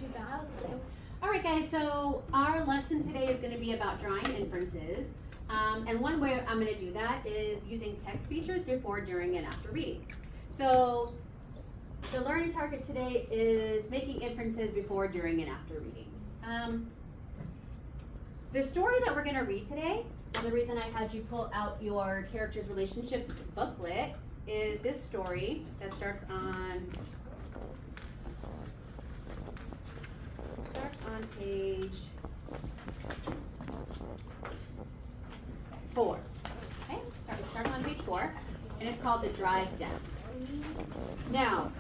too bad. All right, guys, so our lesson today is going to be about drawing inferences. And one way I'm going to do that is using text features before, during, and after reading. So the learning target today is making inferences before, during, and after reading. The story that we're going to read today, and the reason I had you pull out your characters' relationships booklet, is this story that starts on page 4. Okay, start on page 4, and it's called The Drive Down. Now,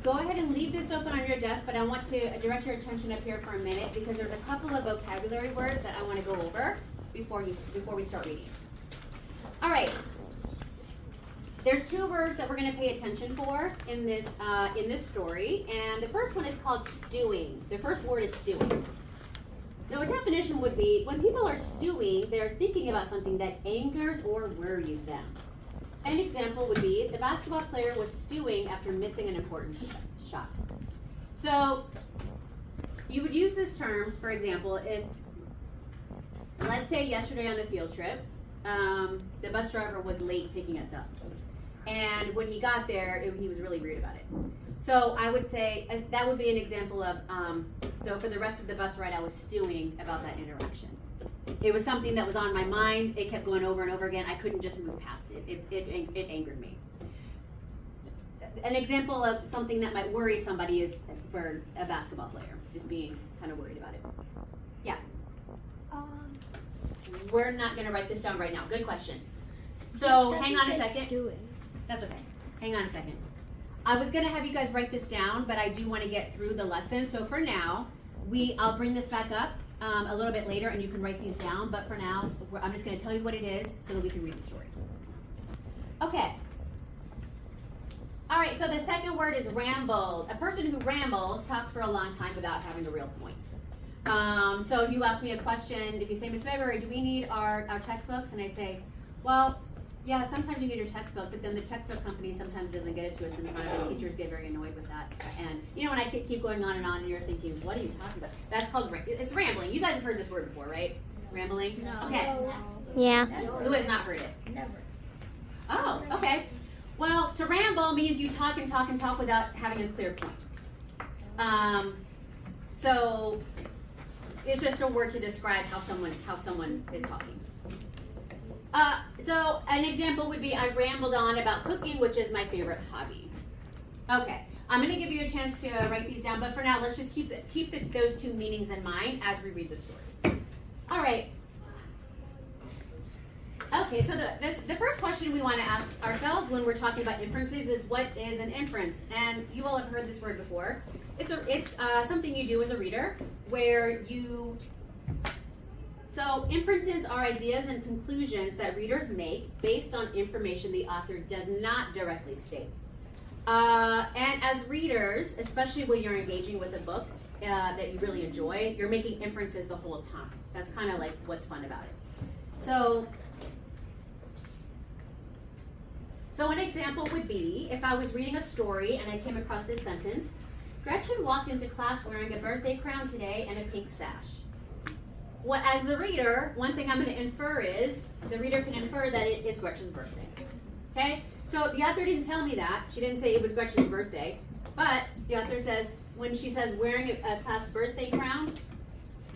go ahead and leave this open on your desk, but I want to direct your attention up here for a minute because there's a couple of vocabulary words that I want to go over before we start reading. All right. There's 2 words that we're going to pay attention for in this story, and the first one is called stewing. The first word is stewing. So a definition would be, when people are stewing, they're thinking about something that angers or worries them. An example would be, the basketball player was stewing after missing an important shot. So you would use this term, for example, if, let's say yesterday on the field trip, the bus driver was late picking us up. And when he got there, he was really rude about it. So I would say, that would be an example of, so for the rest of the bus ride, I was stewing about that interaction. It was something that was on my mind. It kept going over and over again. I couldn't just move past it. It angered me. An example of something that might worry somebody is for a basketball player, just being kind of worried about it. Yeah? We're not going to write this down right now. Good question. So hang on a second. Stewing. That's okay. Hang on a second. I was going to have you guys write this down, but I do want to get through the lesson. So for now, I'll bring this back up a little bit later, and you can write these down. But for now, I'm just going to tell you what it is so that we can read the story. Okay. All right, so the second word is rambled. A person who rambles talks for a long time without having a real point. So if you ask me a question, if you say, Miss Mayberry, do we need our textbooks? And I say, well, yeah, sometimes you need your textbook, but then the textbook company sometimes doesn't get it to us in time, and teachers get very annoyed with that. And you know, when I keep going on, and you're thinking, what are you talking about? That's called, it's rambling. You guys have heard this word before, right? Rambling? No. Okay. Yeah. Who has not heard it? Never. Oh, okay. Well, to ramble means you talk and talk and talk without having a clear point. So it's just a word to describe how someone is talking. So an example would be, I rambled on about cooking, which is my favorite hobby. Okay, I'm going to give you a chance to write these down, but for now, let's just keep those 2 meanings in mind as we read the story. All right. Okay, so the first question we want to ask ourselves when we're talking about inferences is, what is an inference? And you all have heard this word before. It's something you do as a reader where you... So inferences are ideas and conclusions that readers make based on information the author does not directly state. And as readers, especially when you're engaging with a book that you really enjoy, you're making inferences the whole time. That's kind of like what's fun about it. So an example would be, if I was reading a story and I came across this sentence, Gretchen walked into class wearing a birthday crown today and a pink sash. Well, as the reader, one thing I'm going to infer is, the reader can infer that it is Gretchen's birthday. Okay? So the author didn't tell me that. She didn't say it was Gretchen's birthday. But the author says, when she says wearing a class birthday crown,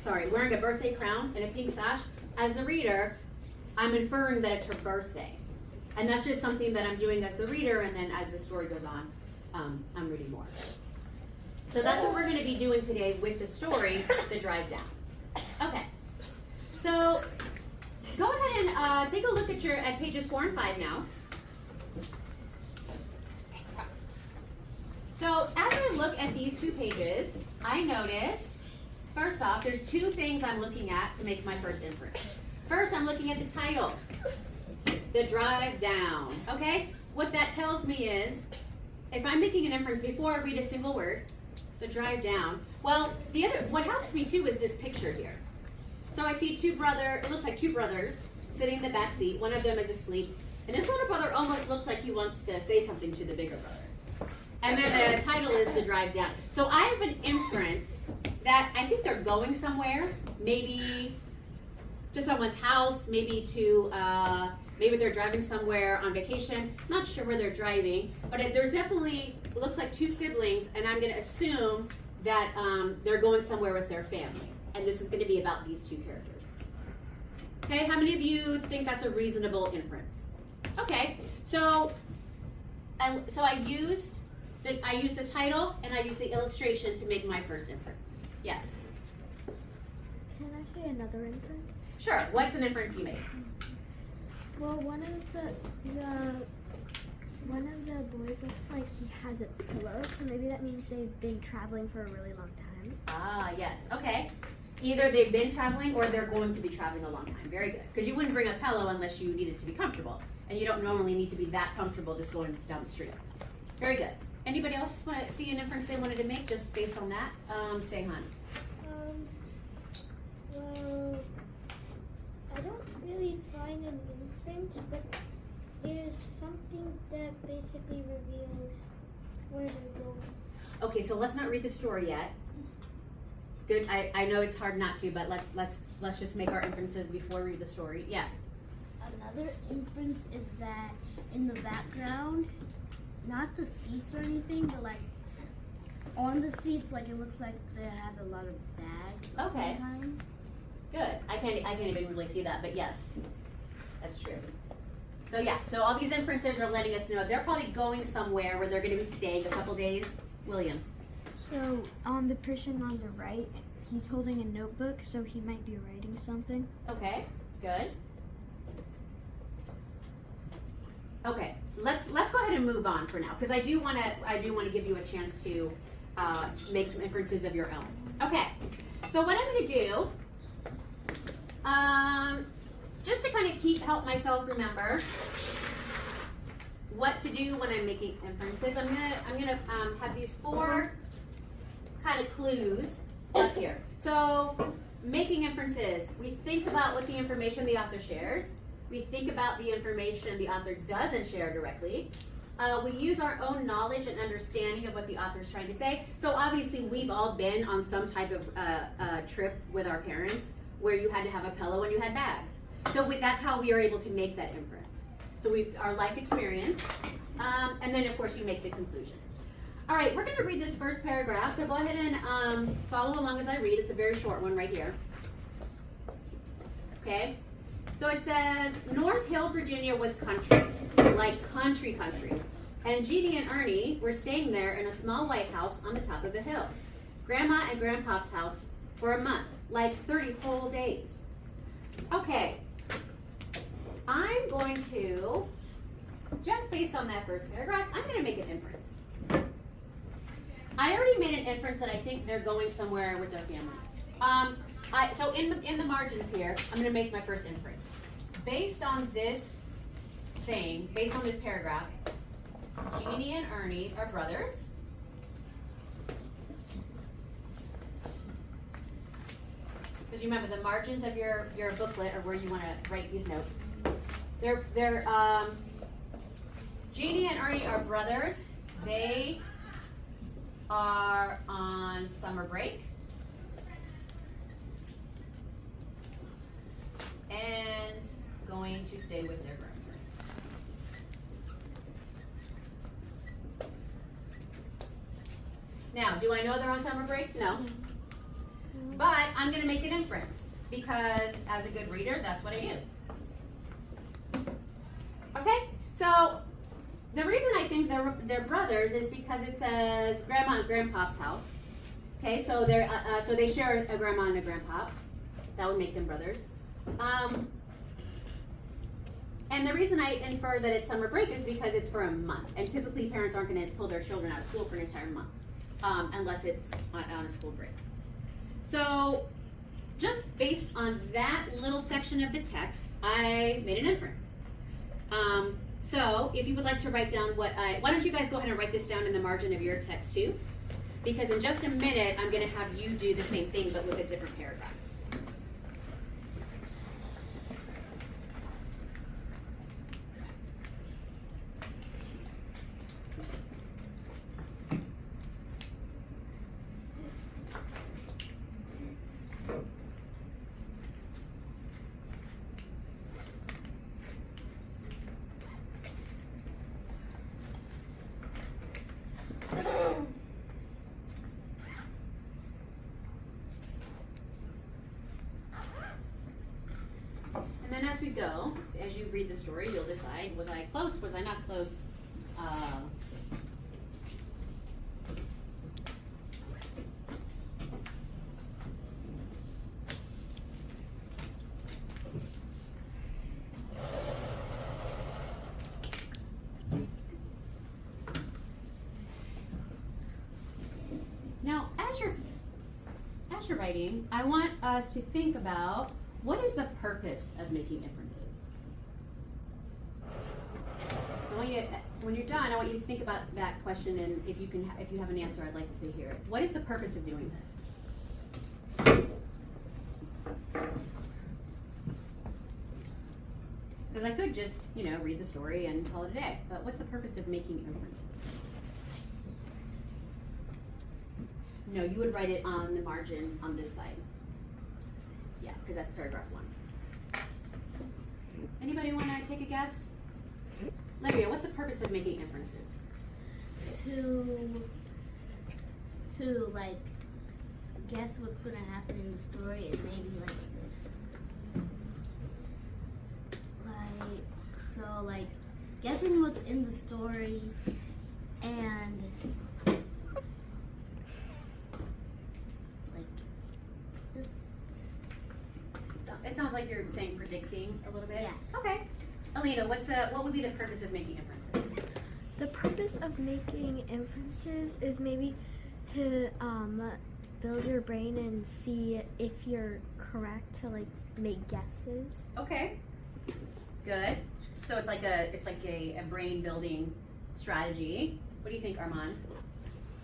wearing a birthday crown and a pink sash, as the reader, I'm inferring that it's her birthday. And that's just something that I'm doing as the reader, and then as the story goes on, I'm reading more. So that's what we're going to be doing today with the story, The Drive Down. Okay. So go ahead and take a look at pages 4 and 5 now. So as I look at these 2 pages, I notice, first off, there's 2 things I'm looking at to make my first inference. First, I'm looking at the title, The Drive Down. Okay? What that tells me is, if I'm making an inference before I read a single word, The Drive Down, well, what helps me too is this picture here. So I see it looks like 2 brothers sitting in the back seat. One of them is asleep. And this little brother almost looks like he wants to say something to the bigger brother. And then the title is The Drive Down. So I have an inference going somewhere, maybe to someone's house, maybe to, maybe they're driving somewhere on vacation. Not sure where they're driving, but there's definitely, it looks like two siblings, and I'm gonna assume that they're going somewhere with their family. And this is gonna be about these two characters. Okay, how many of you think that's a reasonable inference? Okay, so I used the title and I used the illustration to make my first inference. Yes? Can I say another inference? Sure, what's an inference you made? Well, one of the boys looks like he has a pillow, so maybe that means they've been traveling for a really long time. Ah, yes, okay. Either they've been traveling or they're going to be traveling a long time. Very good, because you wouldn't bring a pillow unless you needed to be comfortable. And you don't normally need to be that comfortable just going down the street. Very good. Anybody else want to see an inference they wanted to make just based on that? Say, hon. Well, I don't really find an inference, but there's something that basically reveals where they're going. Okay, so let's not read the story yet. Good. I know it's hard not to, but let's just make our inferences before we read the story. Yes. Another inference is that in the background, not the seats or anything, but like on the seats, like it looks like they have a lot of bags of Okay. some kind. Good. I can't even really see that, but yes, that's true. So yeah, so all these inferences are letting us know they're probably going somewhere where they're going to be staying a couple days. William. So, the person on the right, he's holding a notebook, so he might be writing something. Okay. Good. Okay. Let's go ahead and move on for now, because I do want to give you a chance to make some inferences of your own. Okay. So what I'm going to do, just to kind of help myself remember what to do when I'm making inferences, I'm gonna have these four kind of clues up here. So making inferences, we think about what the information the author shares. We think about the information the author doesn't share directly. We use our own knowledge and understanding of what the author is trying to say. So obviously we've all been on some type of trip with our parents where you had to have a pillow and you had bags. So that's how we are able to make that inference. So our life experience, and then of course you make the conclusion. All right, we're gonna read this first paragraph, so go ahead and follow along as I read. It's a very short one right here. Okay, so it says, North Hill, Virginia was country, like country. And Jeannie and Ernie were staying there in a small white house on the top of a hill. Grandma and Grandpa's house for a month, like 30 whole days. Okay, I'm going to, just based on that first paragraph, I'm gonna make an inference. I already made an inference that I think they're going somewhere with their family. So in the margins here, I'm gonna make my first inference. Based on this thing, based on this paragraph, Jeannie and Ernie are brothers. Because you remember the margins of your booklet are where you want to write these notes. Jeannie and Ernie are brothers. They are on summer break. And going to stay with their grandparents. Now, do I know they're on summer break? No. But I'm going to make an inference because as a good reader, that's what I do. Okay, so the reason I think they're brothers is because it says Grandma and Grandpa's house. Okay, so so they share a grandma and a grandpa. That would make them brothers. And the reason I infer that it's summer break is because it's for a month, and typically parents aren't going to pull their children out of school for an entire month, unless it's on a school break. So just based on that little section of the text, I made an inference. So if you would like to write down why don't you guys go ahead and write this down in the margin of your text too? Because in just a minute, I'm going to have you do the same thing, but with a different paragraph. go, as you read the story, you'll decide, was I close, was I not close? Now, as you're writing, I want us to think about what is the purpose of making inferences. So I want you, when you're done, I want you to think about that question, and if you have an answer, I'd like to hear it. What is the purpose of doing this? Because I could just, read the story and call it a day. But what's the purpose of making inferences? No, you would write it on the margin on this side. Yeah, because that's paragraph 1. Anybody want to take a guess? Livia, what's the purpose of making inferences? To like guess what's gonna happen in the story and maybe like guessing what's in the story and It sounds like you're saying predicting a little bit. Yeah. Okay. Alina, what would be the purpose of making inferences? The purpose of making inferences is maybe to build your brain and see if you're correct to like make guesses. Okay. Good. So it's like a brain building strategy. What do you think, Armand?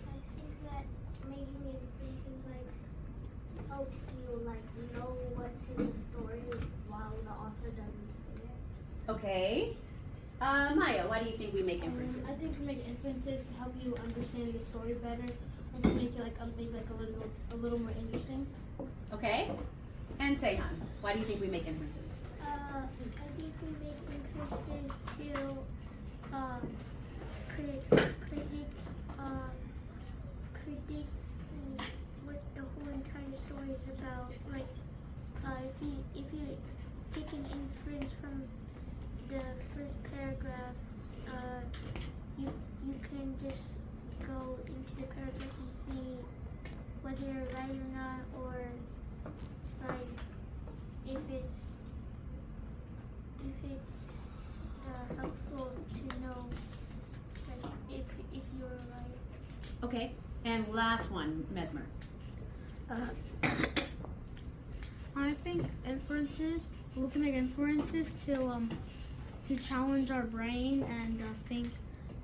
I think that making inferences helps you know what's in the story while the author doesn't say it. Okay. Maya, why do you think we make inferences? I think to make inferences to help you understand the story better and to make it maybe a little more interesting. Okay. And Seyhan, why do you think we make inferences? I think we make inferences to predict what the whole entire story is about. If you take an inference from the first paragraph, you can just go into the paragraph and see whether you're right or not, or if it's helpful to know if you're right. Okay. And last one, Mesmer. I think inferences. We can make inferences to challenge our brain and think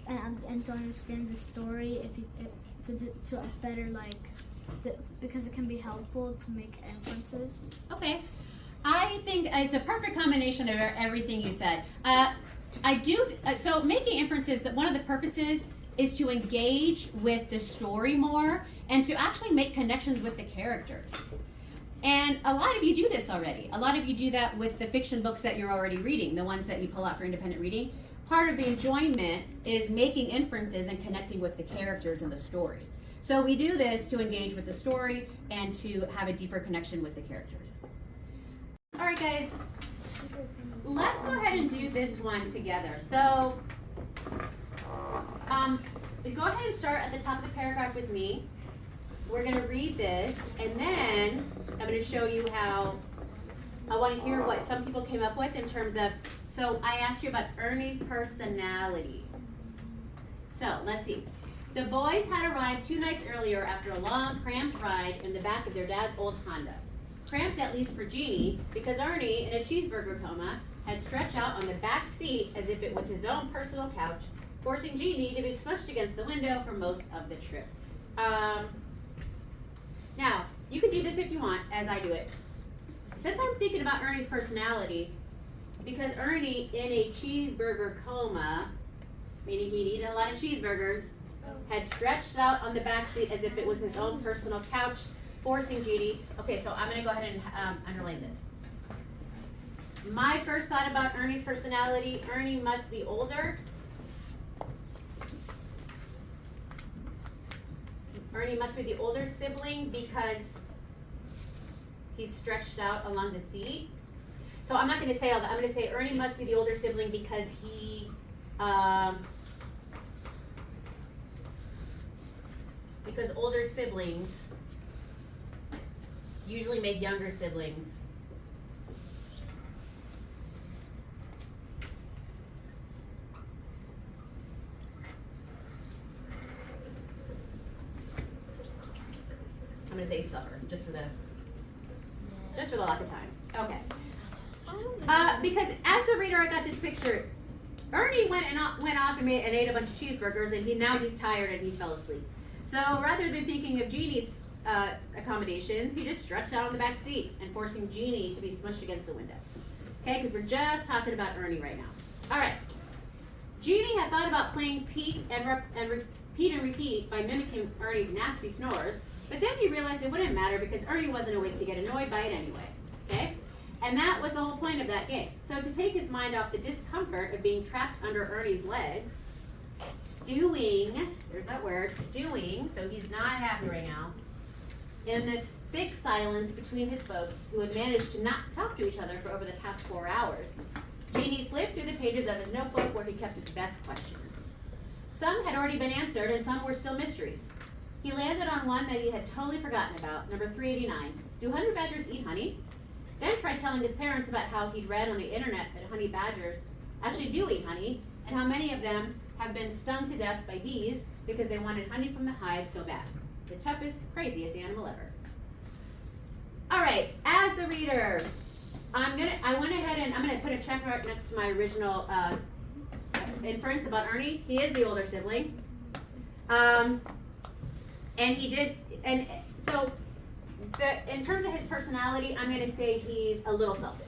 and to understand the story. To better because it can be helpful to make inferences. Okay. I think it's a perfect combination of everything you said. So making inferences, that one of the purposes is to engage with the story more and to actually make connections with the characters. And a lot of you do this already. A lot of you do that with the fiction books that you're already reading, the ones that you pull out for independent reading. Part of the enjoyment is making inferences and connecting with the characters in the story. So we do this to engage with the story and to have a deeper connection with the characters. All right, guys, let's go ahead and do this one together. So go ahead and start at the top of the paragraph with me. We're going to read this, and then I'm going to show you how I want to hear what some people came up with in terms of, so I asked you about Ernie's personality. So let's see. The boys had arrived 2 nights earlier after a long, cramped ride in the back of their dad's old Honda. Cramped at least for Jeannie, because Ernie, in a cheeseburger coma, had stretched out on the back seat as if it was his own personal couch, forcing Jeannie to be smushed against the window for most of the trip. Now, you can do this if you want, as I do it. Since I'm thinking about Ernie's personality, because Ernie, in a cheeseburger coma, meaning he'd eaten a lot of cheeseburgers, had stretched out on the back seat as if it was his own personal couch, forcing Jeannie. Okay, so I'm going to go ahead and underline this. My first thought about Ernie's personality, Ernie must be older. Ernie must be the older sibling because he's stretched out along the seat. So I'm not going to say all that. I'm going to say Ernie must be the older sibling because he, because older siblings usually make younger siblings I'm going to say suffer, just for the lack of time. Okay. Because as the reader, I got this picture. Ernie went off and ate a bunch of cheeseburgers, and now he's tired and he fell asleep. So rather than thinking of Jeannie's accommodations, he just stretched out on the back seat and forcing Jeannie to be smushed against the window. Okay, because we're just talking about Ernie right now. All right. Jeannie had thought about playing Pete and repeat by mimicking Ernie's nasty snores, but then he realized it wouldn't matter because Ernie wasn't awake to get annoyed by it anyway. Okay? And that was the whole point of that game. So to take his mind off the discomfort of being trapped under Ernie's legs, stewing, there's that word, stewing, so he's not happy right now, in this thick silence between his folks who had managed to not talk to each other for over the past 4 hours, Jeannie flipped through the pages of his notebook where he kept his best questions. Some had already been answered and some were still mysteries. He landed on one that he had totally forgotten about, number 389. Do honey badgers eat honey? Then tried telling his parents about how he'd read on the internet that honey badgers actually do eat honey, and how many of them have been stung to death by bees because they wanted honey from the hive so bad. The toughest, craziest animal ever. All right, as the reader, I went ahead and I'm gonna put a check mark next to my original inference about Ernie. He is the older sibling. And he did, and so in terms of his personality, I'm going to say he's a little selfish.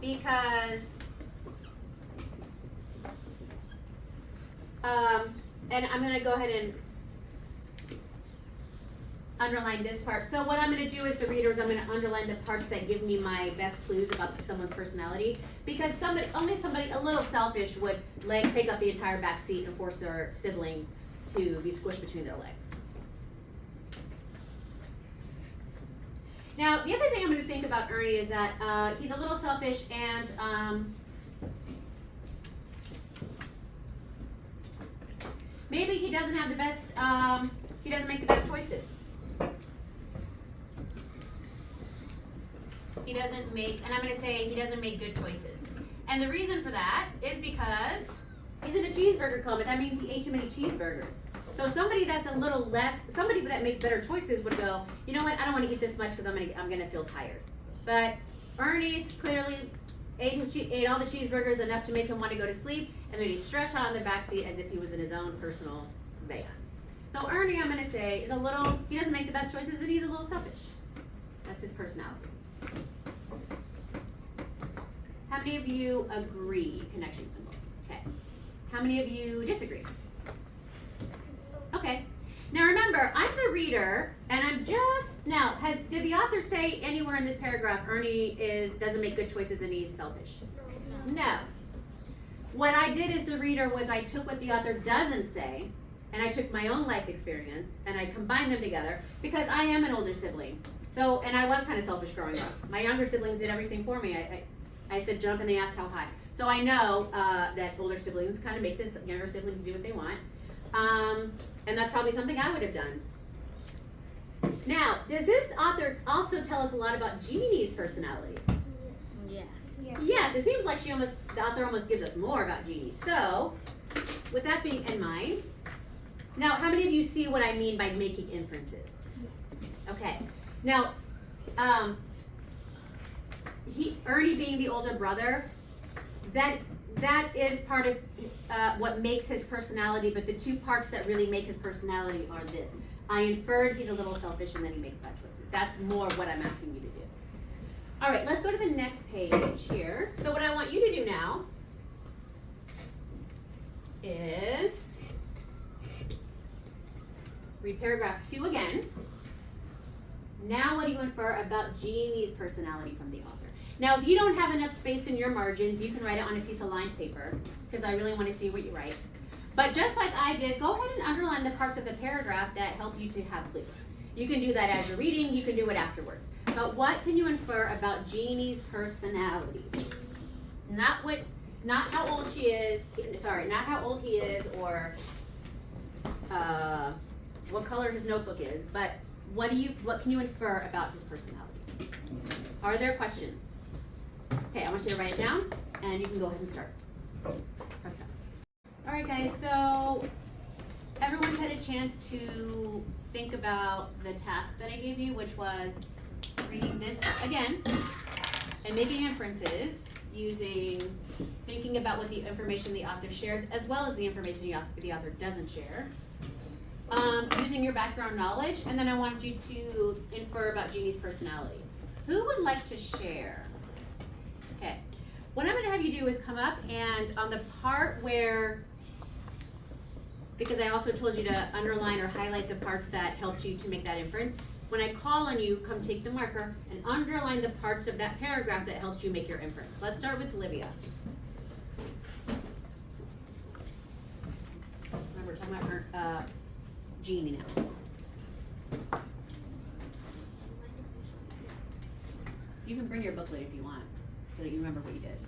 Because, and I'm going to go ahead and underline this part. So what I'm going to do as the reader is I'm going to underline the parts that give me my best clues about someone's personality. Because only somebody a little selfish would take up the entire back seat and force their sibling to be squished between their legs. Now, the other thing I'm going to think about Ernie is that he's a little selfish and maybe he doesn't have the best, he doesn't make the best choices. He doesn't make, and I'm going to say he doesn't make good choices. And the reason for that is because he's in a cheeseburger coma. That means he ate too many cheeseburgers. So somebody that's a little less, somebody that makes better choices would go, you know what, I don't want to eat this much because I'm going to feel tired. But Ernie's clearly ate all the cheeseburgers enough to make him want to go to sleep, and then he stretched out on the back seat as if he was in his own personal van. So Ernie, I'm going to say, is a little, he doesn't make the best choices and he's a little selfish. That's his personality. How many of you agree? Connection symbol. Okay. How many of you disagree? Okay. Now remember, I'm the reader, and I'm just now. Did the author say anywhere in this paragraph Ernie doesn't make good choices and he's selfish? No. What I did as the reader was I took what the author doesn't say, and I took my own life experience and I combined them together because I am an older sibling. So, and I was kind of selfish growing up. My younger siblings did everything for me. I said jump and they asked how high. So I know that older siblings kind of make this, younger siblings do what they want. And that's probably something I would have done. Now, does this author also tell us a lot about Jeannie's personality? Yes. Yes, it seems like the author almost gives us more about Jeannie. So, with that being in mind, now how many of you see what I mean by making inferences? Okay. Now, Ernie being the older brother, that is part of what makes his personality, but the two parts that really make his personality are this. I inferred he's a little selfish and then he makes bad choices. That's more what I'm asking you to do. All right, let's go to the next page here. So what I want you to do now is read paragraph 2 again. Now what do you infer about Jeannie's personality from the author? Now, if you don't have enough space in your margins, you can write it on a piece of lined paper, because I really want to see what you write. But just like I did, go ahead and underline the parts of the paragraph that help you to have clues. You can do that as you're reading, you can do it afterwards. But what can you infer about Jeannie's personality? Not how old she is, sorry, not how old he is or what color his notebook is, but what can you infer about his personality? Are there questions? Okay, I want you to write it down and you can go ahead and start. Press start. All right, guys, so everyone's had a chance to think about the task that I gave you, which was reading this again and making inferences thinking about what the information the author shares as well as the information the author doesn't share. Using your background knowledge, and then I want you to infer about Jeannie's personality. Who would like to share? Okay. What I'm going to have you do is come up and on the part where, because I also told you to underline or highlight the parts that helped you to make that inference, when I call on you, come take the marker and underline the parts of that paragraph that helped you make your inference. Let's start with Olivia. Remember, we're talking about Jeannie now. You can bring your booklet if you want, so that you remember what you did.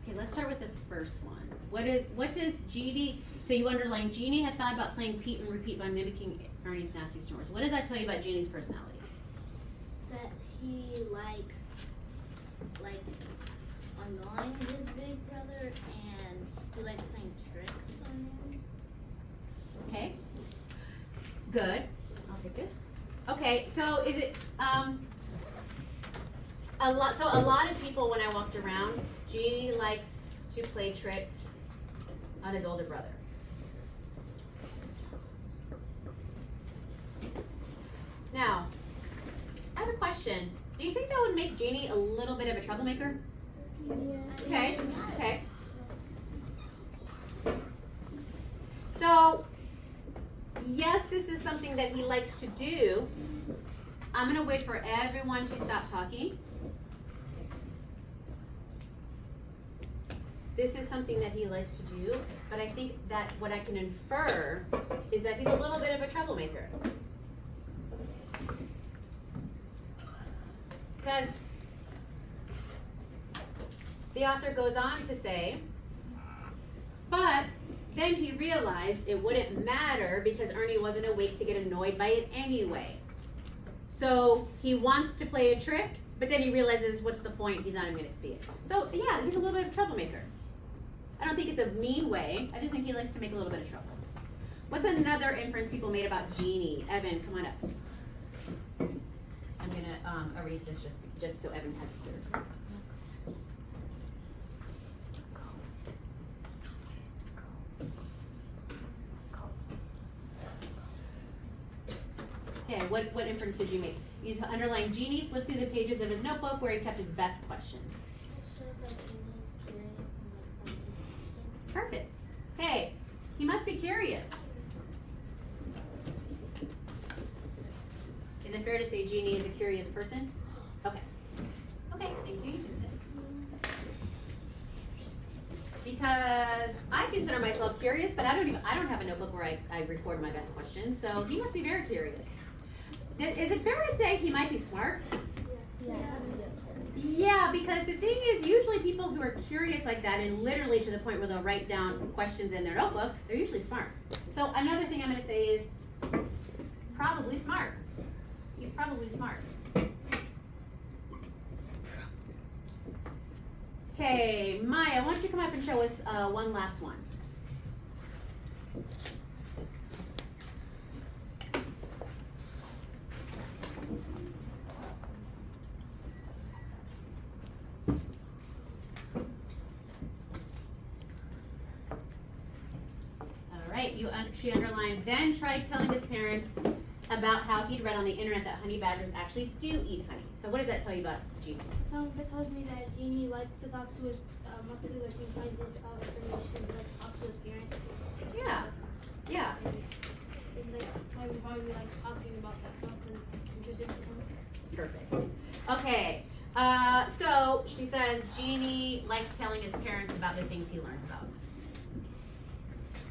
Okay, let's start with the first one. What does Jeannie, so you underline Jeannie had thought about playing Pete and repeat by mimicking Ernie's nasty snores. What does that tell you about Jeannie's personality? That he likes annoying his big brother and he likes playing tricks on him. Okay, good. I'll take this. Okay, so is it, a lot of people when I walked around, Jeannie likes to play tricks on his older brother. Now, I have a question. Do you think that would make Jeannie a little bit of a troublemaker? Okay, okay. So, yes, this is something that he likes to do. I'm gonna wait for everyone to stop talking. This is something that he likes to do, but I think that what I can infer is that he's a little bit of a troublemaker. Because the author goes on to say, but then he realized it wouldn't matter because Ernie wasn't awake to get annoyed by it anyway. So he wants to play a trick, but then he realizes, what's the point? He's not even going to see it. So yeah, he's a little bit of a troublemaker. I don't think it's a mean way. I just think he likes to make a little bit of trouble. What's another inference people made about Jeannie? Evan, come on up. I'm going to erase this just so Evan has it clear. Okay, what inference did you make? You underline Jeannie, flip through the pages of his notebook where he kept his best questions. Perfect. Hey, he must be curious. Is it fair to say Jeannie is a curious person? Okay. Okay, thank you. You can sit. Because I consider myself curious, but I don't have a notebook where I record my best questions, so he must be very curious. Is it fair to say he might be smart? Yeah, because the thing is, usually people who are curious like that, and literally to the point where they'll write down questions in their notebook, they're usually smart. So another thing I'm going to say is probably smart. He's probably smart. Okay, Maya, why don't you come up and show us one last one? right? She underlined, then tried telling his parents about how he'd read on the internet that honey badgers actually do eat honey. So what does that tell you about Genie? That tells me that Genie likes to talk to his, likes to like find information, like talk to his parents. Yeah, yeah. And like probably likes talking about that stuff because it's interesting to him. Perfect. Okay, so she says Genie likes telling his parents about the things he learns about.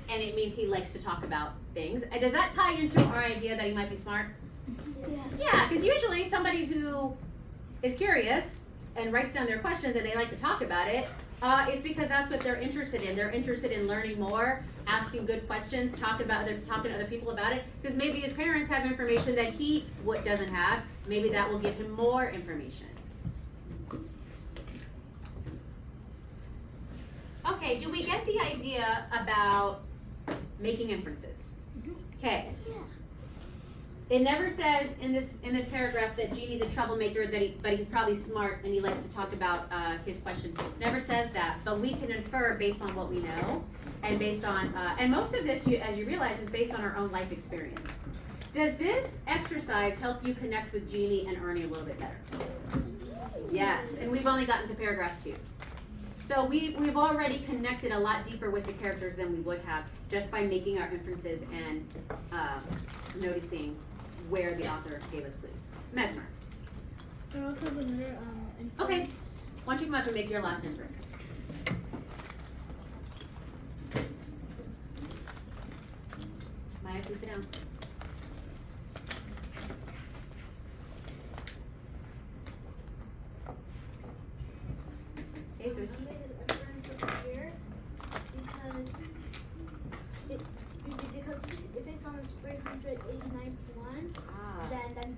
And it means he likes to talk about things. And does that tie into our idea that he might be smart? Yeah, because usually somebody who is curious and writes down their questions and they like to talk about it, it's because that's what they're interested in. They're interested in learning more, asking good questions, talking to other people about it. Because maybe his parents have information that he doesn't have. Maybe that will give him more information. Okay, do we get the idea about making inferences? Okay. It never says in this paragraph that Genie's a troublemaker, but he's probably smart and he likes to talk about his questions. Never says that, but we can infer based on what we know, and based on and most of this, as you realize, is based on our own life experience. Does this exercise help you connect with Genie and Ernie a little bit better? Yes, and we've only gotten to paragraph 2. So we've already connected a lot deeper with the characters than we would have just by making our inferences and noticing where the author gave us clues. Mesmer. I also have another inference. Okay. Why don't you come up and make your last inference? Maya, please sit down. Okay, so I made this inference over here because if it's on this 389th one, then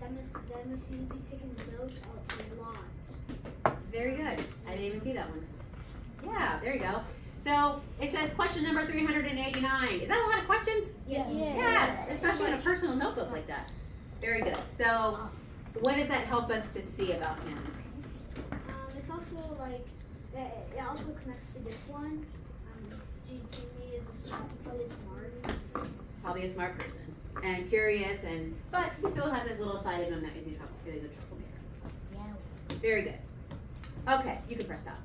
must you be taking notes a lot. very good. I didn't even see that one. Yeah, there you go. So it says question number 389. Is that a lot of questions? Yes. Yes, especially in a personal notebook like that. Very good. So what does that help us to see about him? It's also like it also connects to this one. Jimmy is probably smart. Probably a smart person and curious, but he still has his little side of him that he's a troublemaker. Yeah. Very good. Okay, you can press stop.